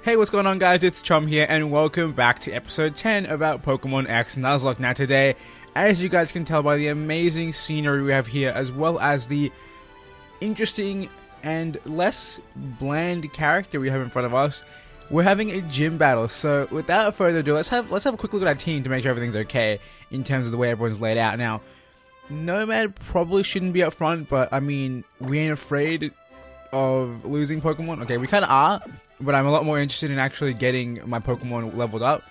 Hey, what's going on, guys? It's Chum here, and welcome back to episode 10 of our Pokemon X Nuzlocke. Now today, as you guys can tell by the amazing scenery we have here, as well as the interesting and less bland character we have in front of us, we're having a gym battle. So without further ado, let's have a quick look at our team to make sure everything's okay in terms of the way everyone's laid out. Now, Nomad probably shouldn't be up front, but I mean, we ain't afraid of losing Pokemon. Okay, we kind of are, but I'm a lot more interested in actually getting my Pokemon leveled up.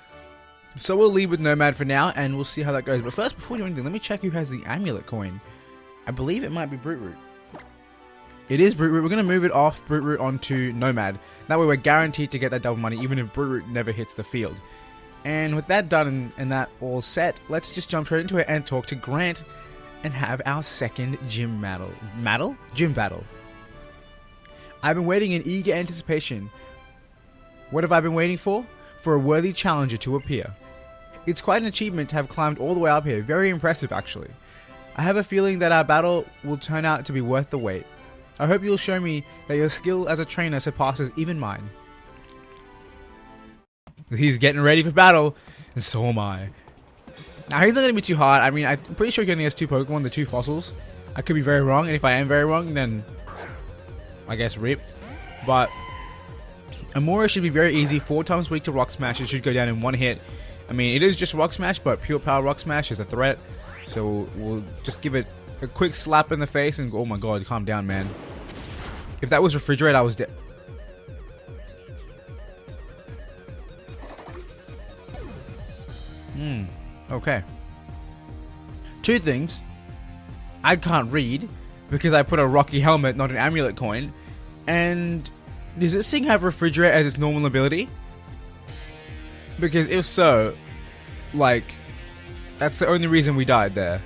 So we'll lead with Nomad for now, and we'll see how that goes. But first, before we do anything, let me check who has the amulet coin. I believe it might be Brute Root. It is Brute Root. We're going to move it off Brute Root onto Nomad. That way we're guaranteed to get that double money, even if Brute Root never hits the field. And with that done and that all set, let's just jump straight into it and talk to Grant and have our second gym battle. Gym battle. I've been waiting in eager anticipation. What have I been waiting for? For a worthy challenger to appear. It's quite an achievement to have climbed all the way up here. Very impressive, actually. I have a feeling that our battle will turn out to be worth the wait. I hope you'll show me that your skill as a trainer surpasses even mine. He's getting ready for battle, and so am I. Now, he's not going to be too hard. I mean, I'm pretty sure he only has two Pokemon, the two fossils. I could be very wrong, and if I am very wrong, then I guess rip. But Amora should be very easy. 4 times weak to Rock Smash. It should go down in one hit. I mean, it is just Rock Smash, but Pure Power Rock Smash is a threat. So we'll just give it a quick slap in the face and go, oh my god, calm down, man. If that was Refrigerate, I was dead. Okay. 2 things. I can't read because I put a Rocky Helmet, not an Amulet coin. And does this thing have Refrigerate as its normal ability? Because if so, like, that's the only reason we died there.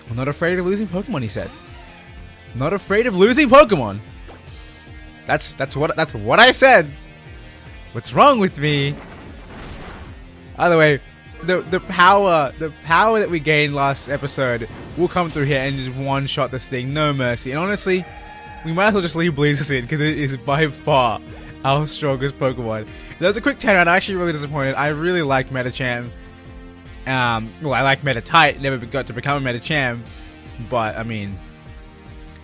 I'm not afraid of losing Pokemon, he said. Not afraid of losing Pokemon. That's what I said. What's wrong with me? Either way, the power that we gained last episode will come through here and just one-shot this thing, no mercy. And honestly, we might as well just leave Bleezes in because it is by far our strongest Pokemon. That was a quick turnaround. I'm actually really disappointed. I really liked Metacham. Well, I like Metatite. Never got to become a Metacham, but I mean,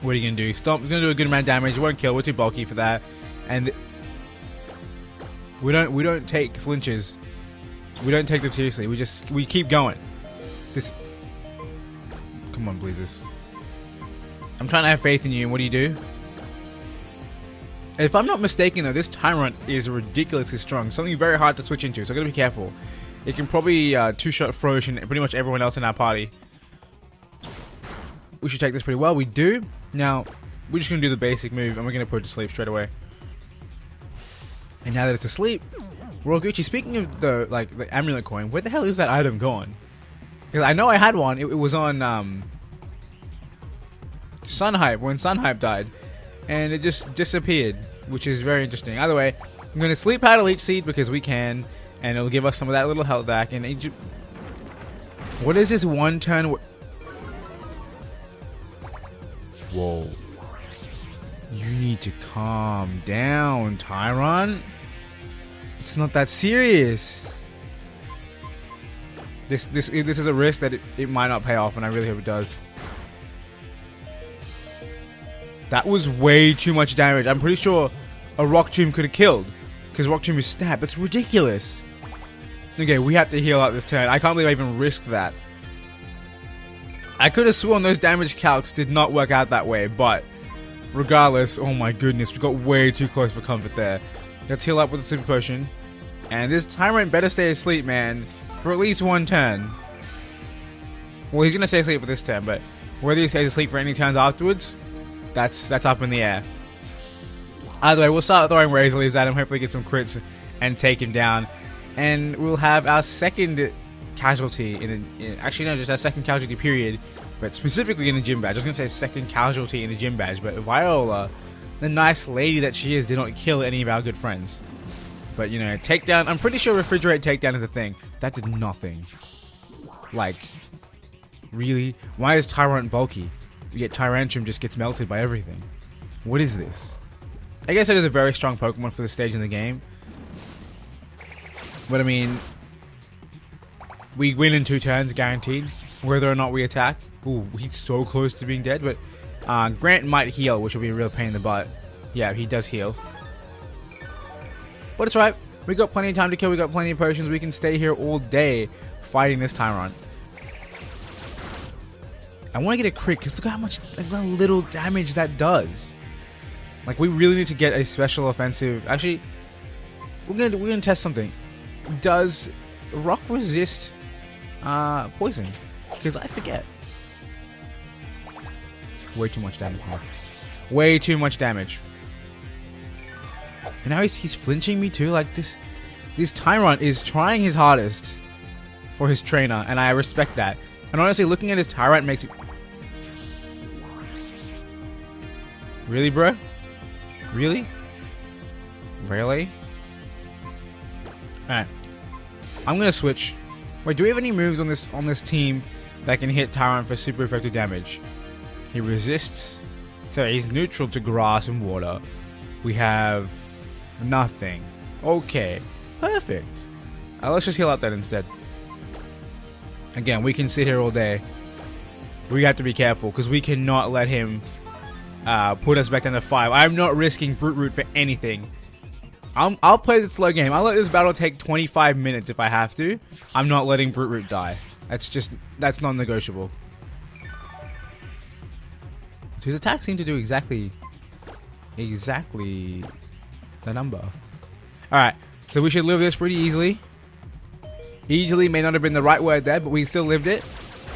what are you gonna do? Stomp's gonna do a good amount of damage. It won't kill. We're too bulky for that, and we don't take flinches. We don't take them seriously. We keep going. Come on, Bleezes. I'm trying to have faith in you, and what do you do? If I'm not mistaken, though, this Tyrant is ridiculously strong. Something very hard to switch into, so I gotta be careful. It can probably 2-shot Frosh and pretty much everyone else in our party. We should take this pretty well. We do. Now, we're just gonna do the basic move, and we're gonna put it to sleep straight away. And now that it's asleep, we're all Gucci. Speaking of the amulet coin, where the hell is that item gone? Because I know I had one. It was on Sunhype when Sunhype died, and it just disappeared, which is very interesting. Either way, I'm gonna sleep paddle each seed because we can, and it'll give us some of that little health back. And what is this one turn? Whoa! You need to calm down, Tyron. It's not that serious. This is a risk that it might not pay off, and I really hope it does. That was way too much damage. I'm pretty sure a Rock Tomb could have killed, because Rock Tomb is stab. That's ridiculous. Okay, we have to heal out this turn. I can't believe I even risked that. I could have sworn those damage calcs did not work out that way, but regardless, oh my goodness, we got way too close for comfort there. Let's heal up with the Super Potion. And this Tyrant better stay asleep, man, for at least one turn. Well, he's going to stay asleep for this turn, but whether he stays asleep for any turns afterwards, that's up in the air. Either way, we'll start throwing Razor Leaves at him, hopefully get some crits and take him down. And we'll have our second casualty actually no, just our second casualty period, but specifically in the gym badge. I was going to say second casualty in the gym badge, but Viola, the nice lady that she is, did not kill any of our good friends. But, you know, takedown, I'm pretty sure Refrigerate takedown is a thing. That did nothing. Like, really? Why is Tyrant bulky? Yet Tyrantrum just gets melted by everything. What is this? I guess it is a very strong Pokemon for this stage in the game. But I mean, we win in 2 turns, guaranteed, whether or not we attack. Ooh, he's so close to being dead, but Grant might heal, which will be a real pain in the butt. Yeah, he does heal. But it's right. We got plenty of time to kill. We got plenty of potions. We can stay here all day fighting this Tyrant. I want to get a crit because look how much, like, how little damage that does. Like, we really need to get a special offensive. Actually, we're gonna test something. Does rock resist poison? Because I forget. Way too much damage. Way too much damage. And now he's flinching me too. Like, this Tyrant is trying his hardest for his trainer, and I respect that. And honestly, looking at his Tyrant makes me... Really, bro? Really? Really? Alright. I'm gonna switch. Wait, do we have any moves on this team that can hit Tyrant for super effective damage? He resists. So he's neutral to grass and water. We have nothing. Okay. Perfect. Let's just heal up that instead. Again, we can sit here all day. We have to be careful because we cannot let him put us back down to 5. I'm not risking Brute Root for anything. I'll play the slow game. I'll let this battle take 25 minutes if I have to. I'm not letting Brute Root die. That's non-negotiable. So his attacks seem to do exactly the number. Alright, so we should live this pretty easily. Easily may not have been the right word there, but we still lived it.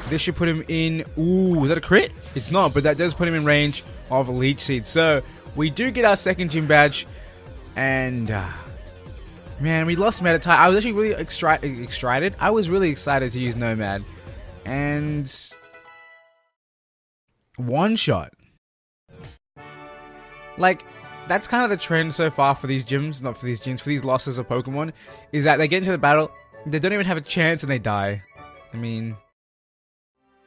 This should put him in... Ooh, is that a crit? It's not, but that does put him in range of Leech Seed. So, we do get our second gym badge. And, man, we lost Meditite. I was actually really excited. I was really excited to use Nomad. And... one shot. Like, that's kind of the trend so far for these gyms. Not for these gyms, for these losses of Pokemon. Is that they get into the battle, they don't even have a chance and they die. I mean...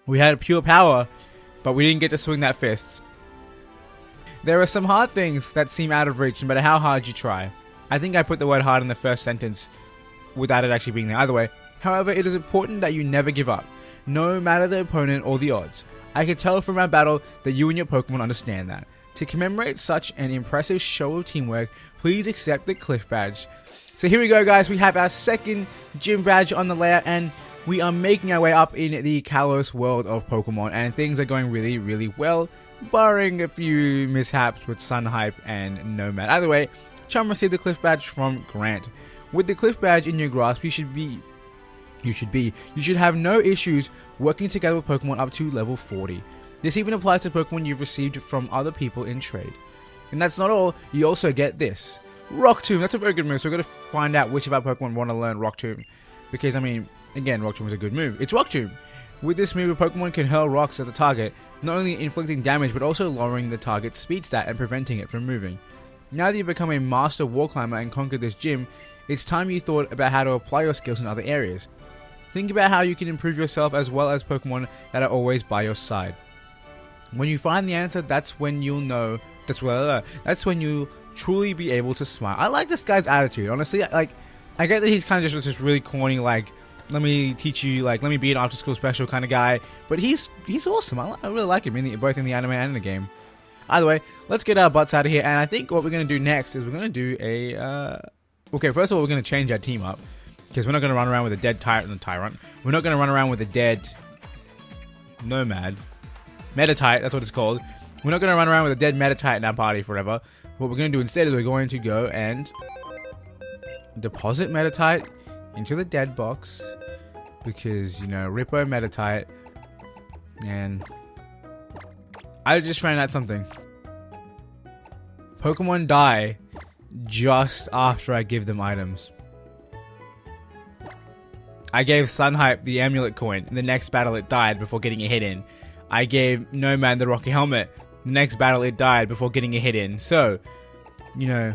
we had pure power, but we didn't get to swing that fist. There are some hard things that seem out of reach, no matter how hard you try. I think I put the word hard in the first sentence without it actually being there either way. However, it is important that you never give up, no matter the opponent or the odds. I could tell from our battle that you and your Pokemon understand that. To commemorate such an impressive show of teamwork, please accept the Cliff Badge. So here we go, guys. We have our second gym badge on the layout, and we are making our way up in the Kalos world of Pokemon, and things are going really, really well, barring a few mishaps with Sunhype and Nomad. Either way, Chum received the Cliff Badge from Grant. With the Cliff Badge in your grasp, you should have no issues working together with Pokemon up to level 40. This even applies to Pokemon you've received from other people in trade. And that's not all, you also get this. Rock Tomb, that's a very good move, so we've got to find out which of our Pokemon want to learn Rock Tomb. Because, I mean, again, Rock Tomb is a good move. It's Rock Tomb! With this move, a Pokemon can hurl rocks at the target, not only inflicting damage, but also lowering the target's speed stat and preventing it from moving. Now that you've become a master wall climber and conquered this gym, it's time you thought about how to apply your skills in other areas. Think about how you can improve yourself as well as Pokemon that are always by your side. When you find the answer, that's when you'll know, that's when you'll truly be able to smile. I like this guy's attitude, honestly. Like, I get that he's kind of just this really corny, like, let me teach you, like, let me be an after school special kind of guy. But he's awesome. I really like him, both in the anime and in the game. Either way, let's get our butts out of here. And I think what we're going to do next is we're going to do a... Okay, first of all, we're going to change our team up. Because we're not going to run around with a dead Tyrant. We're not going to run around with a dead... Nomad. Meditite, that's what it's called. We're not going to run around with a dead Meditite in our party forever. What we're going to do instead is we're going to go and... deposit Meditite into the dead box. Because, you know, Rippo Meditite. And... I just found out something. Pokemon die just after I give them items. I gave Sunhype the amulet coin. In the next battle it died before getting a hit in. I gave Nomad the Rocky Helmet. The next battle it died before getting a hit in. So, you know,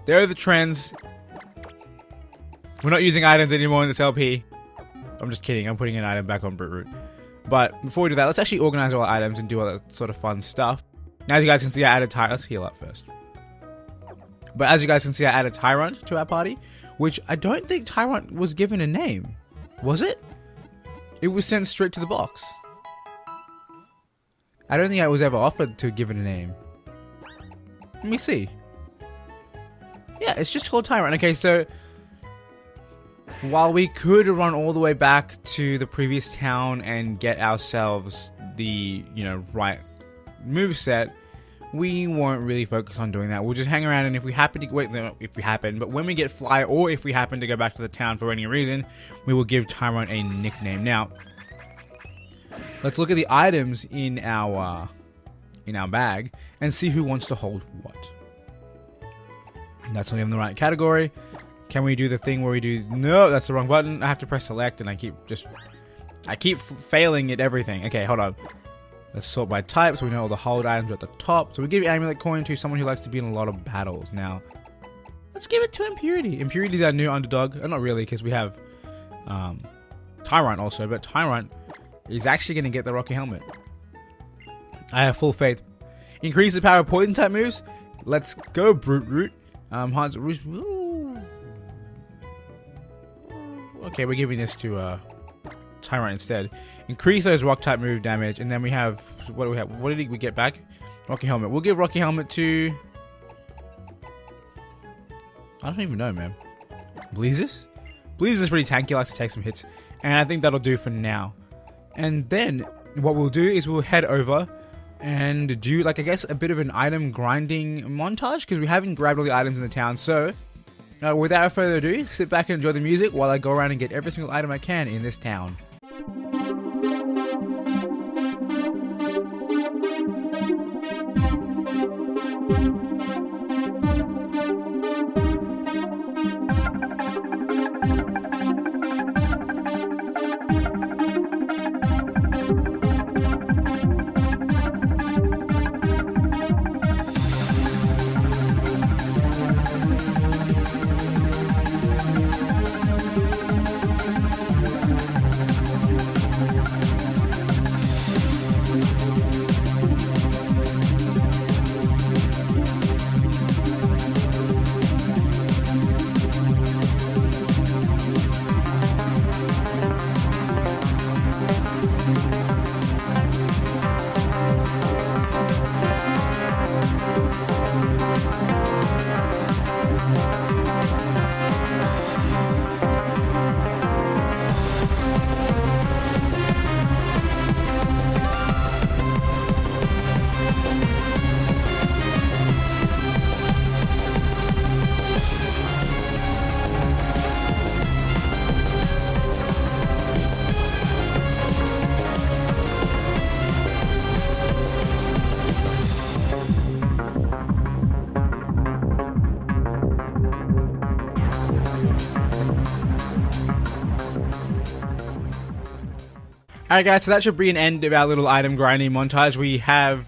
there are the trends. We're not using items anymore in this LP. I'm just kidding. I'm putting an item back on Brute Root. But before we do that, let's actually organize all our items and do all that sort of fun stuff. Now, as you guys can see, I added tile. Let's heal up first. But as you guys can see, I added Tyrant to our party, which I don't think Tyrant was given a name. Was it? It was sent straight to the box. I don't think I was ever offered to give it a name. Let me see. Yeah, it's just called Tyrant. Okay, so while we could run all the way back to the previous town and get ourselves the, right moveset, we won't really focus on doing that. We'll just hang around, and if we happen to but when we get Fly, or if we happen to go back to the town for any reason, we will give Tyrant a nickname. Now, let's look at the items in our bag and see who wants to hold what. That's not even the right category. Can we do the thing where we do... No, that's the wrong button. I have to press select, and I keep failing at everything. Okay, hold on. Let's sort by type, so we know all the hold items are at the top. So we give Amulet Coin to someone who likes to be in a lot of battles. Now, let's give it to Impurity. Impurity is our new underdog. Not really, because we have Tyrant also, but Tyrant is actually going to get the Rocky Helmet. I have full faith. Increase the power of Poison type moves. Let's go, Brute Root. Okay, we're giving this to Tyrant instead. Increase those rock type move damage, and then we have what do we have? What did we get back? Rocky Helmet. We'll give Rocky Helmet to... I don't even know, man. Bleezes? Bleezes is pretty tanky, likes to take some hits, and I think that'll do for now. And then what we'll do is we'll head over and do, like, I guess a bit of an item grinding montage, because we haven't grabbed all the items in the town. So without further ado, sit back and enjoy the music while I go around and get every single item I can in this town. Alright guys, so that should be an end of our little item grinding montage. We have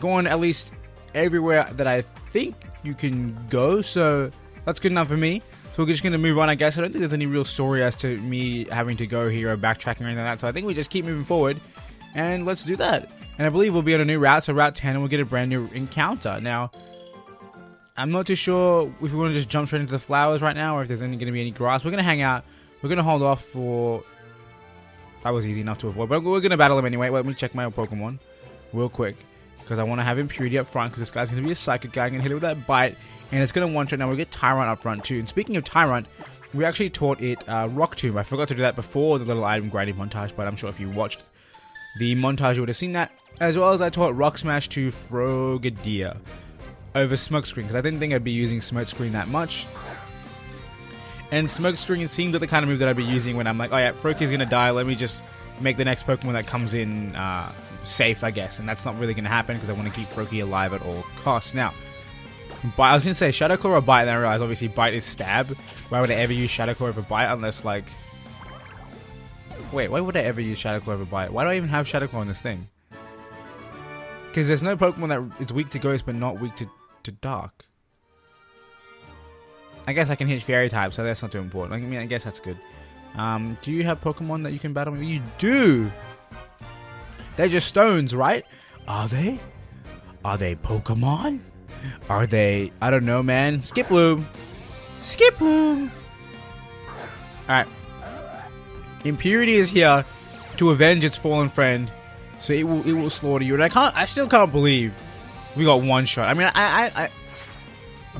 gone at least everywhere that I think you can go, so that's good enough for me. So we're just going to move on, I guess. I don't think there's any real story as to me having to go here or backtracking or anything like that, so I think we just keep moving forward, and let's do that. And I believe we'll be on a new route, so Route 10, and we'll get a brand new encounter. Now, I'm not too sure if we want to just jump straight into the flowers right now, or if there's going to be any grass. We're going to hang out. We're going to hold off for... That was easy enough to avoid, but we're going to battle him anyway. Let me check my Pokemon real quick, because I want to have Impurity up front, because this guy's going to be a Psychic guy. I'm going to hit it with that Bite, and it's going to one-shot. Now we'll get Tyrant up front too. And speaking of Tyrant, we actually taught it Rock Tomb. I forgot to do that before the little item grinding montage, but I'm sure if you watched the montage, you would have seen that. As well as I taught Rock Smash to Frogadier over Smokescreen, because I didn't think I'd be using Smokescreen that much. And Smokescreen seemed like the kind of move that I'd be using when I'm like, oh yeah, Froakier's going to die, let me just make the next Pokemon that comes in safe, I guess. And that's not really going to happen, because I want to keep Froakier alive at all costs. Now, I was going to say Shadow Claw or Bite, and then I realized obviously Bite is Stab. Why would I ever use Shadow Claw over Bite unless like... Wait, why would I ever use Shadow Claw over Bite? Why do I even have Shadow Claw in this thing? Because there's no Pokemon that is weak to Ghost but not weak to Dark. I guess I can hit Fairy type, so that's not too important. I mean, I guess that's good. Do you have Pokemon that you can battle? You do! They're just stones, right? Are they? Are they Pokemon? Are they? I don't know, man. Skiploom. Skiploom. Alright. Impurity is here to avenge its fallen friend. So it will slaughter you. And I still can't believe we got one shot. I mean,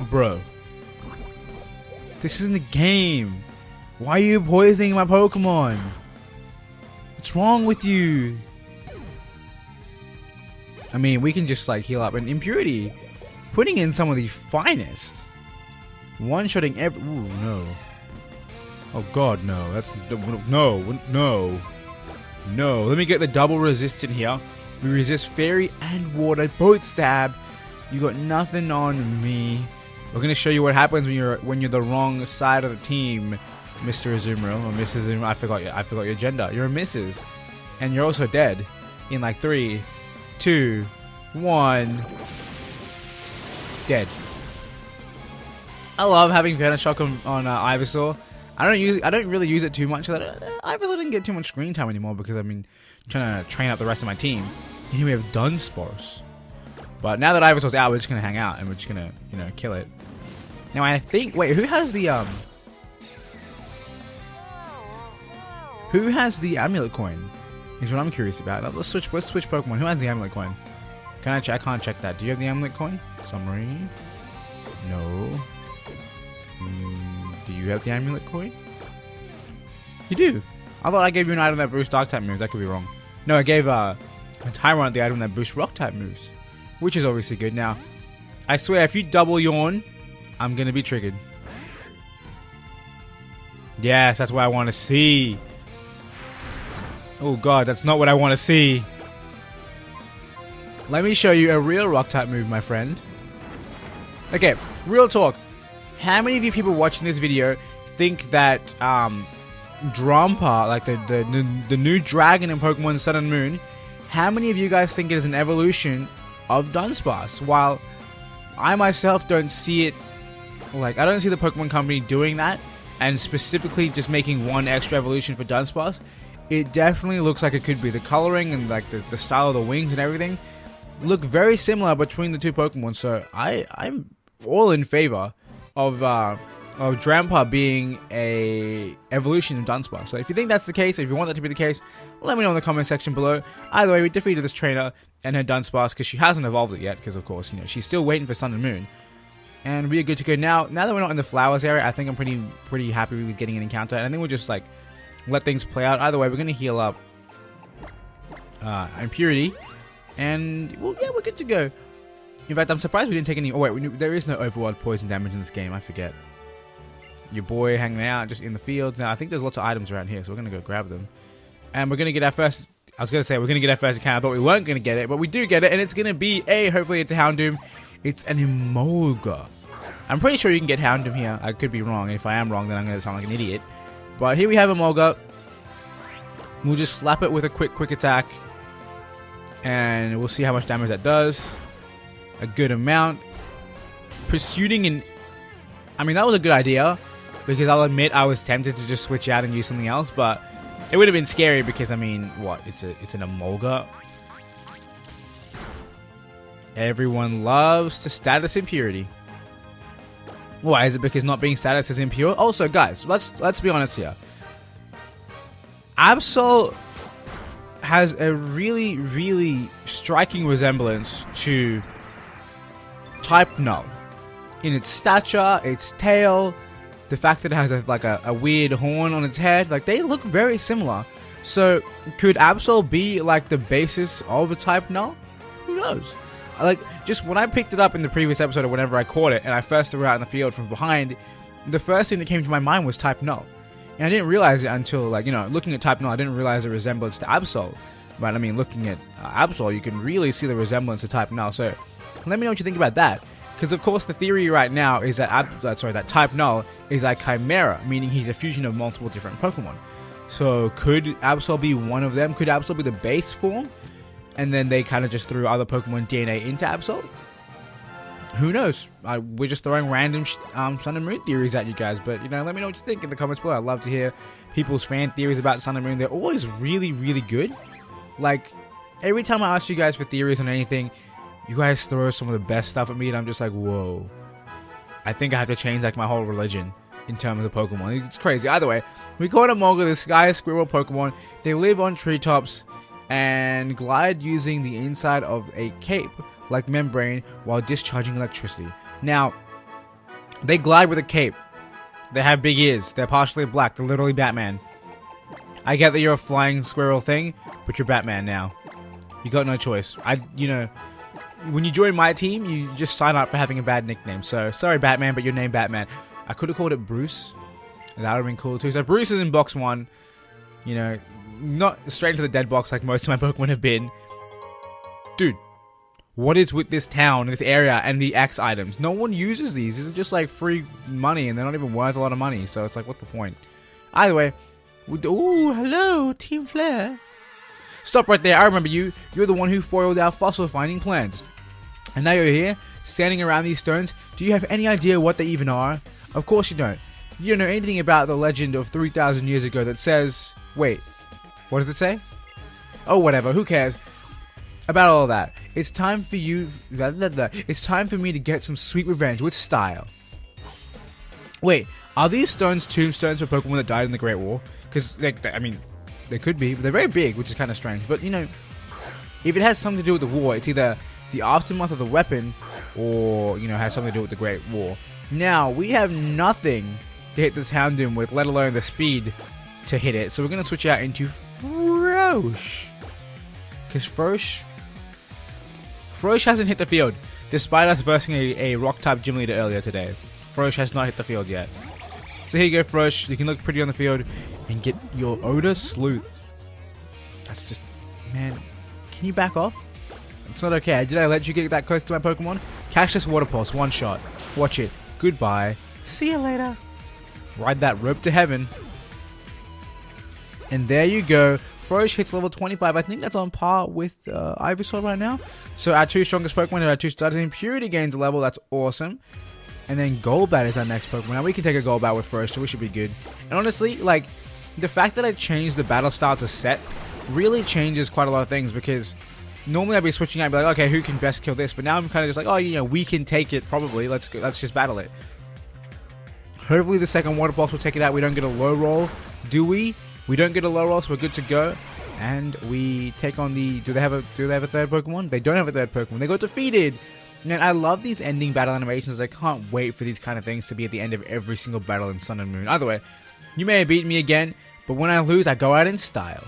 bro. This isn't a game. Why are you poisoning my Pokemon? What's wrong with you? I mean, we can just like heal up. And Impurity, putting in some of the finest. One-shotting every... Ooh, no. Oh god, no. That's... No. No. Let me get the double resistant here. We resist Fairy and Water. Both stab. You got nothing on me. We're gonna show you what happens when you're the wrong side of the team, Mr. Azumarill or Mrs. Azumarill. I forgot your gender. You're a Mrs. And you're also dead. In like 3, 2, 1. Dead. I love having Vanish Shock on Ivysaur. I don't really use it too much. Ivysaur didn't get too much screen time anymore because I've been trying to train up the rest of my team. And here we have Dunsparce. But now that Ivysaur's out, we're just gonna hang out and we're just gonna, you know, kill it. Now I think, wait, who has the amulet coin? Is what I'm curious about. Let's switch Pokemon. Who has the amulet coin? Can I check? I can't check that. Do you have the amulet coin? Summary. No. Do you have the amulet coin? You do. I thought I gave you an item that boosts Dark type moves. That could be wrong. No, I gave a Tyrant the item that boosts Rock type moves, which is obviously good. Now, I swear, if you double yawn, I'm gonna be triggered. Yes, that's what I want to see. Oh god, that's not what I want to see. Let me show you a real Rock type move, my friend. Okay, real talk. How many of you people watching this video think that Drumpa, like the new dragon in Pokemon Sun and Moon, how many of you guys think it is an evolution of Dunsparce? While I myself don't see it, like I don't see the Pokemon Company doing that, and specifically just making one extra evolution for Dunsparce, it definitely looks like it could be. The coloring and like the style of the wings and everything look very similar between the two Pokemon. So I'm all in favor of Drampa being a evolution of Dunsparce. So if you think that's the case, or if you want that to be the case, let me know in the comment section below. Either way, we defeated this trainer and her Dunsparce because she hasn't evolved it yet, because of course, you know, she's still waiting for Sun and Moon. And we are good to go now. Now that we're not in the flowers area, I think I'm pretty happy with getting an encounter. And I think we'll just like let things play out. Either way, we're gonna heal up Impurity, and well, yeah, we're good to go. In fact, I'm surprised we didn't take any. Oh wait, there is no overworld poison damage in this game. I forget. Your boy hanging out just in the fields. Now I think there's lots of items around here, so we're gonna go grab them. And we're gonna get our first. I was gonna say we're gonna get our first encounter. I thought we weren't gonna get it, but we do get it, and it's gonna be hopefully it's a Houndoom. It's an Emolga. I'm pretty sure you can get Houndoom here. I could be wrong. If I am wrong, then I'm gonna sound like an idiot. But here we have Emolga. We'll just slap it with a quick attack, and we'll see how much damage that does. A good amount. Pursuing an... I mean, that was a good idea, because I'll admit I was tempted to just switch out and use something else, but it would have been scary because, I mean, what? It's an Emolga. Everyone loves to status Impurity. Why? Is it because not being status is impure? Also, guys, let's be honest here. Absol has a really striking resemblance to Type Null in its stature, its tail, the fact that it has a weird horn on its head. Like, they look very similar. So could Absol be like the basis of a Type Null? Who knows? Like, just when I picked it up in the previous episode or whenever I caught it and I first threw it out in the field from behind, the first thing that came to my mind was Type Null. And I didn't realize it until, like, you know, looking at Type Null, I didn't realize the resemblance to Absol. But, I mean, looking at Absol, you can really see the resemblance to Type Null. So, let me know what you think about that. Because, of course, the theory right now is that that Type Null is a Chimera, meaning he's a fusion of multiple different Pokemon. So, could Absol be one of them? Could Absol be the base form? And then they kind of just threw other Pokemon DNA into Absol? Who knows? We're just throwing random Sun and Moon theories at you guys. But, you know, let me know what you think in the comments below. I'd love to hear people's fan theories about Sun and Moon. They're always really good. Like, every time I ask you guys for theories on anything, you guys throw some of the best stuff at me, and I'm just like, whoa. I think I have to change like my whole religion in terms of Pokemon. It's crazy. Either way, we caught a Molga, the Sky Squirrel Pokemon. They live on treetops and glide using the inside of a cape like membrane while discharging electricity. Now, they glide with a cape. They have big ears. They're partially black. They're literally Batman. I get that you're a flying squirrel thing, but you're Batman now. You got no choice. When you join my team, you just sign up for having a bad nickname. So, sorry Batman, but you're named Batman. I could have called it Bruce. That would have been cool too. So Bruce is in box 1. You know, not straight into the dead box like most of my Pokemon have been. Dude, what is with this town, this area, and the X items? No one uses these. This is just like free money, and they're not even worth a lot of money. So it's like, what's the point? Either way, ooh, hello, Team Flare. Stop right there. I remember you. You're the one who foiled our fossil finding plans. And now you're here, standing around these stones. Do you have any idea what they even are? Of course you don't. You don't know anything about the legend of 3,000 years ago that says... Wait, what does it say? Oh, whatever. Who cares? About all that. It's time for you... It's time for me to get some sweet revenge with style. Wait, are these stones tombstones for Pokemon that died in the Great War? Because, I mean, they could be, but they're very big, which is kind of strange. But, you know, if it has something to do with the war, it's either the aftermath of the weapon or, you know, has something to do with the Great War. Now, we have nothing to hit this Houndoom with, let alone the speed to hit it. So we're going to switch out into Frosh. Because Frosh hasn't hit the field, despite us versing a Rock-type gym leader earlier today. Frosh has not hit the field yet. So here you go, Frosh. You can look pretty on the field and get your Odor Sleuth. That's just... Man, can you back off? It's not okay. Did I let you get that close to my Pokemon? Catch this Water Pulse. One shot. Watch it. Goodbye. See you later. Ride that rope to heaven. And there you go. Frosh hits level 25. I think that's on par with Ivysaur right now. So our 2 strongest Pokemon and our 2 starters. Impurity gains a level. That's awesome. And then Golbat is our next Pokemon. Now we can take a Golbat with Frosh, so we should be good. And honestly, like, the fact that I changed the battle style to set really changes quite a lot of things, because normally I'd be switching out and be like, okay, who can best kill this? But now I'm kind of just like, oh, you know, we can take it probably. Let's just battle it. Hopefully the second Water Pulse will take it out. We don't get a low roll, do we? We don't get a low roll, so we're good to go. And we take on the... Do they have a third Pokemon? They don't have a third Pokemon. They got defeated. Man, I love these ending battle animations. I can't wait for these kind of things to be at the end of every single battle in Sun and Moon. Either way, you may have beaten me again, but when I lose, I go out in style.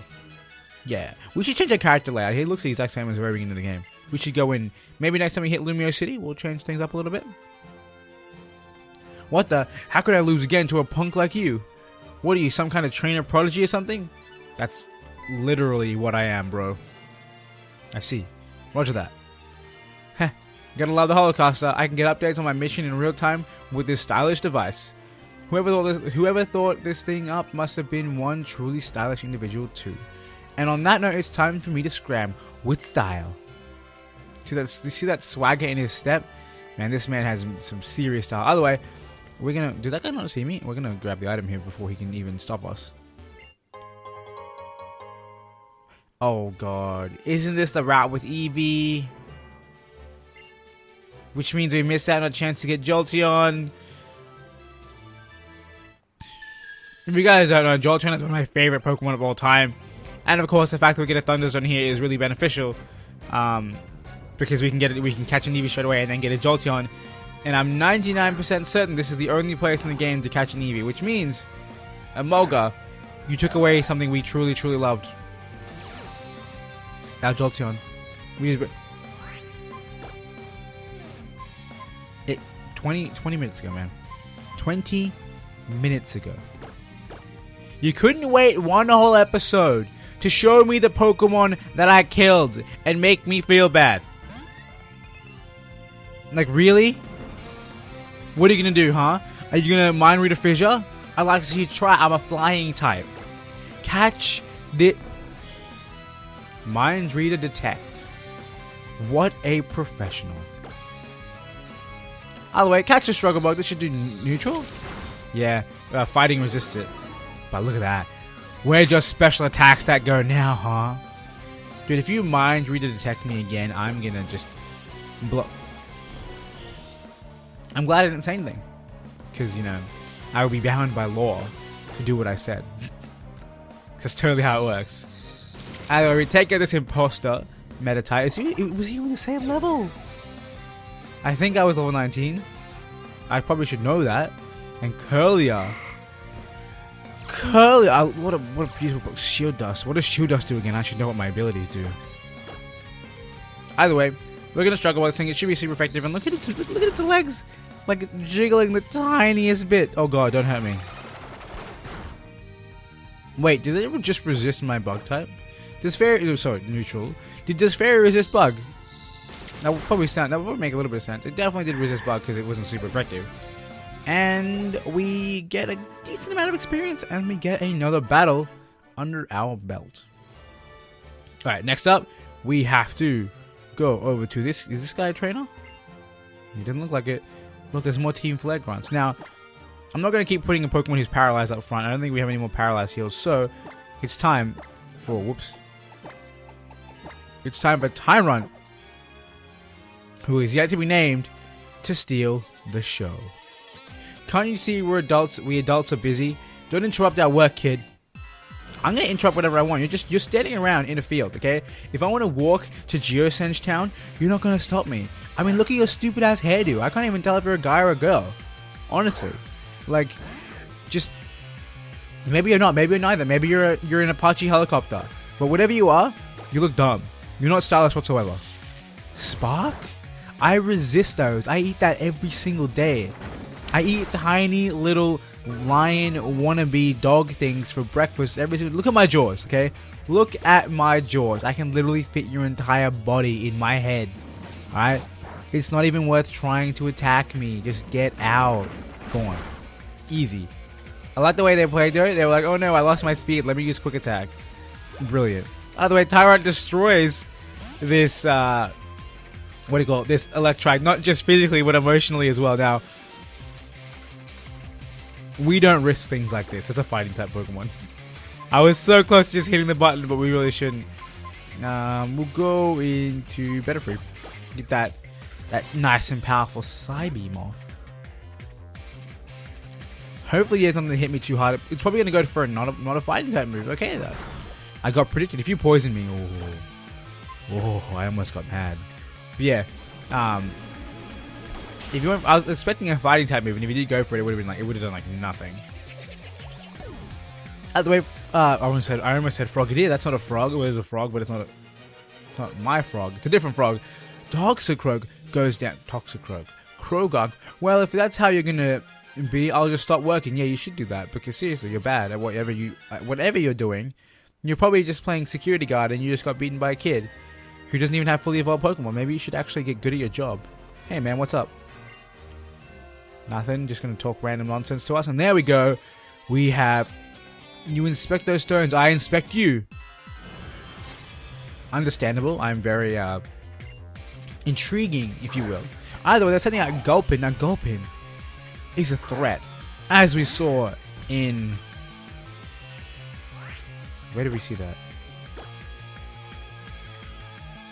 Yeah, we should change our character layout. He looks the exact same as the very beginning of the game. We should go in. Maybe next time we hit Lumio City, we'll change things up a little bit. What the? How could I lose again to a punk like you? What are you, some kind of trainer prodigy or something? That's literally what I am, bro. I see. Roger that. Heh. Gotta love the Holocaster. I can get updates on my mission in real time with this stylish device. Whoever thought this thing up must have been one truly stylish individual too. And on that note, it's time for me to scram with style. You see that swagger in his step? Man, this man has some serious style. Either way, we're gonna... Did that guy not see me? We're gonna grab the item here before he can even stop us. Oh god. Isn't this the route with Eevee? Which means we missed out on a chance to get Jolteon. If you guys don't know, Jolteon is one of my favorite Pokemon of all time. And of course, the fact that we get a Thunderzone here is really beneficial. Because we can catch an Eevee straight away and then get a Jolteon. And I'm 99% certain this is the only place in the game to catch an Eevee. Which means, Emolga, you took away something we truly, truly loved. Now Jolteon. We just... 20 minutes ago, man. 20 minutes ago. You couldn't wait one whole episode to show me the Pokemon that I killed and make me feel bad. Like, really? What are you gonna do, huh? Are you gonna Mind Reader Fissure? I'd like to see you try. I'm a flying type. Catch the... Mind Reader Detect. What a professional. By the way, catch a Struggle Bug. This should do neutral? Yeah, fighting resist it. But look at that. Where'd your special attacks that go now, huh? Dude, if you Mind Reader Detect me again, I'm gonna just... I'm glad I didn't say anything. Because, you know, I would be bound by law to do what I said. That's totally how it works. Anyway, we take out this imposter, Meditite. Was he on the same level? I think I was level 19. I probably should know that. And Curlia. What a beautiful shield dust. What does shield dust do again? I should know what my abilities do. Either way, we're gonna struggle with this thing. It should be super effective. And look at its legs, like jiggling the tiniest bit. Oh god, don't hurt me. Wait, did it just resist my bug type? Does fairy? Sorry, neutral. Does fairy resist bug? That would probably make a little bit of sense. It definitely did resist bug because it wasn't super effective. And we get a decent amount of experience, and we get another battle under our belt. Alright, next up, we have to go over to this. Is this guy a trainer? He didn't look like it. Look, there's more Team Flare grunts. Now, I'm not going to keep putting a Pokemon who's paralyzed up front. I don't think we have any more paralyzed heals, so it's time for... Whoops. It's time for Tyrant, who is yet to be named, to steal the show. Can't you see we adults are busy? Don't interrupt our work, kid. I'm gonna interrupt whatever I want. You're standing around in a field, okay? If I want to walk to Geosenge Town, you're not gonna stop me. I mean, look at your stupid ass hairdo. I can't even tell if you're a guy or a girl. Honestly, like, just maybe you're not. Maybe you're neither. Maybe you're an Apache helicopter. But whatever you are, you look dumb. You're not stylish whatsoever. Spark? I resist those. I eat that every single day. I eat tiny little lion wannabe dog things for breakfast every single. Look at my jaws, okay? Look at my jaws. I can literally fit your entire body in my head. Alright? It's not even worth trying to attack me. Just get out. Go on. Easy. I like the way they played though. They were like, oh no, I lost my speed. Let me use quick attack. Brilliant. By the way, Tyrant destroys this, what do you call it? This Electrike. Not just physically, but emotionally as well. Now, we don't risk things like this. It's a fighting type Pokemon. I was so close to just hitting the button, but we really shouldn't. We'll go into Better Free. Get that nice and powerful Psybeam off. Hopefully he has something to hit me too hard. It's probably going to go for not a fighting type move. Okay, though. I got predicted. If you poison me, oh, I almost got mad. But yeah, if you went, I was expecting a fighting type move, and if you did go for it, it would have been like, it would have done like nothing. By the way, I almost said Frogadier. That's not a frog. Well, it is a frog, but it's not my frog. It's a different frog. Toxicroak goes down. Toxicroak. Krogok. Well, if that's how you're gonna be, I'll just stop working. Yeah, you should do that, because seriously, you're bad at whatever you're doing. You're probably just playing security guard, and you just got beaten by a kid who doesn't even have fully evolved Pokemon. Maybe you should actually get good at your job. Hey man, what's up? Nothing, just gonna talk random nonsense to us. And there we go. We have, you inspect those stones, I inspect you. Understandable. I'm very intriguing, if you will. Either way, they're sending out Gulpin. Now Gulpin is a threat, as we saw in, where did we see that?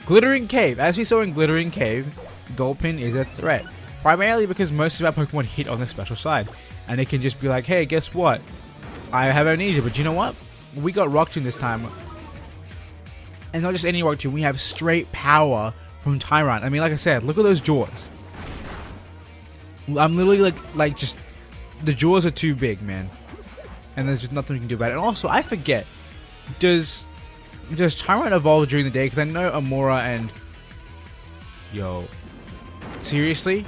Glittering Cave. As we saw in Glittering Cave, Gulpin is a threat. Primarily because most of our Pokemon hit on the special side. And it can just be like, hey, guess what? I have amnesia, but you know what? We got Rock Tomb this time. And not just any Rock Tomb, we have straight power from Tyrant. I mean, like I said, look at those jaws. I'm literally like just, the jaws are too big, man. And there's just nothing we can do about it. And also, I forget, does Tyrant evolve during the day? Because I know Amora and... Yo. Seriously?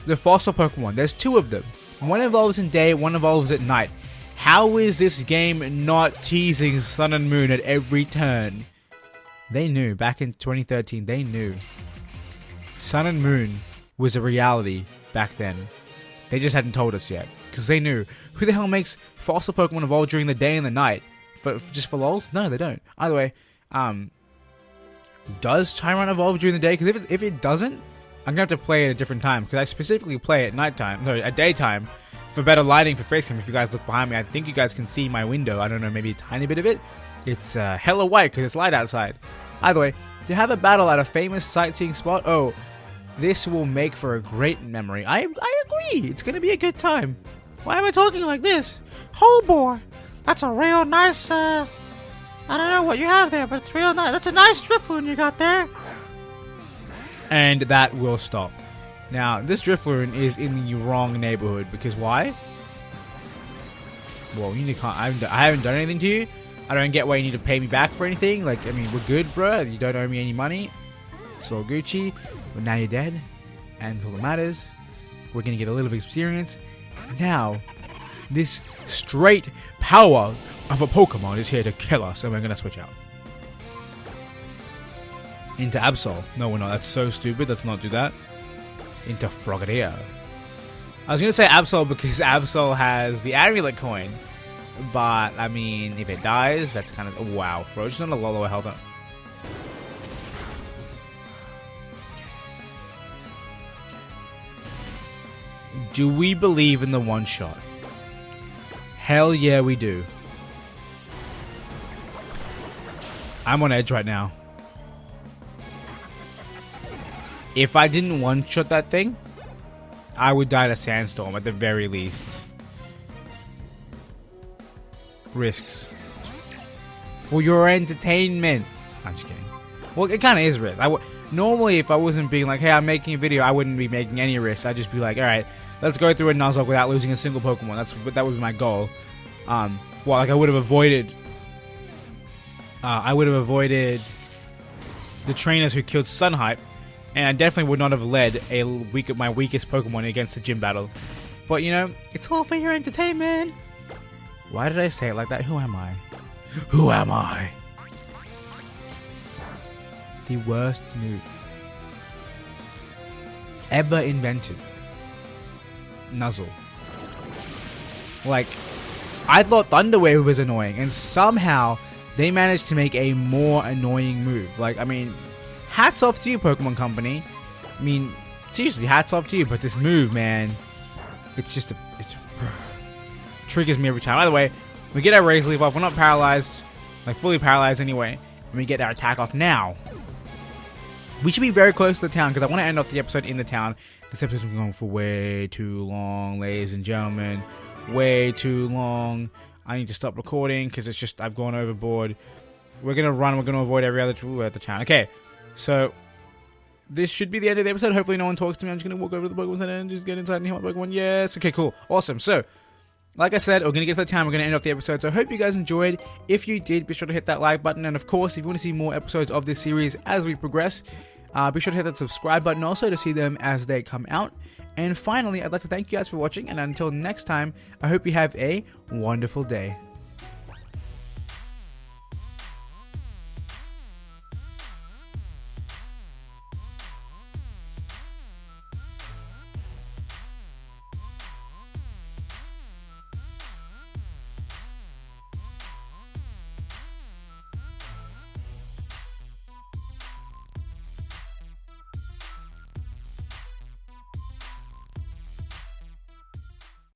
The fossil Pokemon, there's two of them. One evolves in day, one evolves at night. How is this game not teasing Sun and Moon at every turn? They knew, back in 2013, they knew. Sun and Moon was a reality back then. They just hadn't told us yet, because they knew. Who the hell makes fossil Pokemon evolve during the day and the night? Just for lols? No, they don't. Either way, does Tyrant evolve during the day? Because if it doesn't, I'm going to have to play it at a different time, because I specifically play it at nighttime, no, at daytime, for better lighting for facecam. If you guys look behind me, I think you guys can see my window. I don't know, maybe a tiny bit of it. It's hella white because it's light outside. Either way, to have a battle at a famous sightseeing spot, oh, this will make for a great memory. I agree. It's going to be a good time. Why am I talking like this? Oh boy, that's a real nice, I don't know what you have there, but it's real nice. That's a nice Drifloon you got there. And that will stop. Now, this Drifloon is in the wrong neighborhood, because why? Well, you can't, I haven't done anything to you. I don't get why you need to pay me back for anything. Like, I mean, we're good, bro. You don't owe me any money. It's all Gucci. But now you're dead. And that's all that matters. We're going to get a little experience. Now, this straight power of a Pokemon is here to kill us. And we're going to switch out. Into Absol. No, we're not. That's so stupid. Let's not do that. Into Frogadier. I was going to say Absol because Absol has the Amulet coin. But, I mean, if it dies, that's kind of... Oh, wow. Frozen's on a lot lower health. Do we believe in the one-shot? Hell yeah, we do. I'm on edge right now. If I didn't one-shot that thing, I would die in a sandstorm at the very least. Risks. For your entertainment. I'm just kidding. Well, it kind of is risk. Normally, if I wasn't being like, hey, I'm making a video, I wouldn't be making any risks. I'd just be like, alright, let's go through a Nuzlocke without losing a single Pokemon. That would be my goal. Well, like I would have avoided... the trainers who killed Sunhype. And I definitely would not have led my weakest Pokemon against the gym battle. But, you know, it's all for your entertainment. Why did I say it like that? Who am I? Who am I? The worst move ever invented. Nuzzle. Like, I thought Thunder Wave was annoying, and somehow they managed to make a more annoying move. Like, I mean, hats off to you, Pokemon Company. I mean, seriously, hats off to you. But this move, man, it's just it triggers me every time. By the way, we get our Razor Leaf off. We're not paralyzed, like fully paralyzed anyway. And we get our attack off now. We should be very close to the town because I want to end off the episode in the town. This episode's been going for way too long, ladies and gentlemen. Way too long. I need to stop recording because it's just I've gone overboard. We're gonna run. We're gonna avoid every other at the town. Okay, so this should be the end of the episode. Hopefully, no one talks to me. I'm just gonna walk over to the Pokemon Center and just get inside and heal my Pokemon. Yes. Okay. Cool. Awesome. So, like I said, we're going to get to the town. We're going to end off the episode. So I hope you guys enjoyed. If you did, be sure to hit that like button. And of course, if you want to see more episodes of this series as we progress, be sure to hit that subscribe button also to see them as they come out. And finally, I'd like to thank you guys for watching. And until next time, I hope you have a wonderful day.